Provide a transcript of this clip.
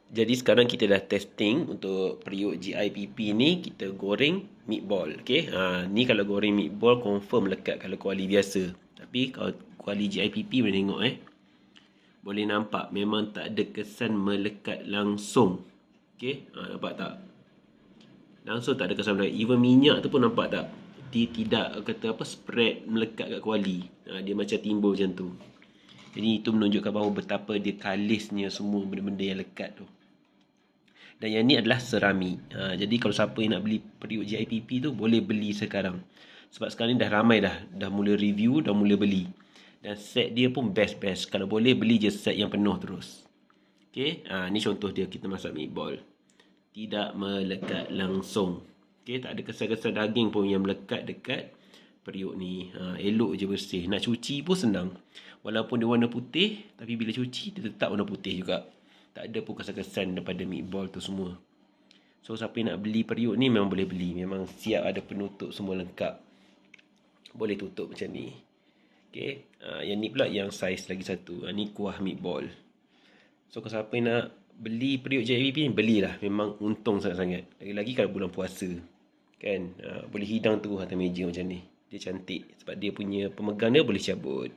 Jadi sekarang kita dah testing untuk periuk GIPP ni, kita goreng meatball. Okay, ni kalau goreng meatball confirm lekat kalau kuali biasa. Tapi kalau kuali GIPP boleh tengok boleh nampak memang tak ada kesan melekat langsung. Okay, nampak tak? Langsung tak ada kesan melekat. Even minyak tu pun nampak tak? Dia tidak kata apa spread melekat kat kuali. Dia macam timbul macam tu. Jadi itu menunjukkan bahawa betapa dia kalisnya semua benda-benda yang lekat tu. Dan yang ni adalah seramik. Jadi kalau siapa yang nak beli periuk GIPP tu boleh beli sekarang. Sebab sekarang ni dah ramai dah mula review, dah mula beli. Dan set dia pun best-best. Kalau boleh beli je set yang penuh terus. Okay, ni contoh dia kita masak meatball. Tidak melekat langsung. Okay, tak ada kesan-kesan daging pun yang melekat dekat periuk ni. Elok je bersih. Nak cuci pun senang. Walaupun dia warna putih, tapi bila cuci dia tetap warna putih juga. Tak ada pun kesan-kesan daripada meatball tu semua. So siapa yang nak beli periuk ni memang boleh beli. Memang siap ada penutup semua lengkap. Boleh tutup macam ni. Okay, yang ni pula yang saiz lagi satu. Ni kuah meatball. So kalau siapa yang nak beli periuk JVP ni, belilah. Memang untung sangat-sangat. Lagi-lagi kalau bulan puasa. Kan, boleh hidang tu atas meja macam ni. Dia cantik. Sebab dia punya pemegang dia boleh cabut.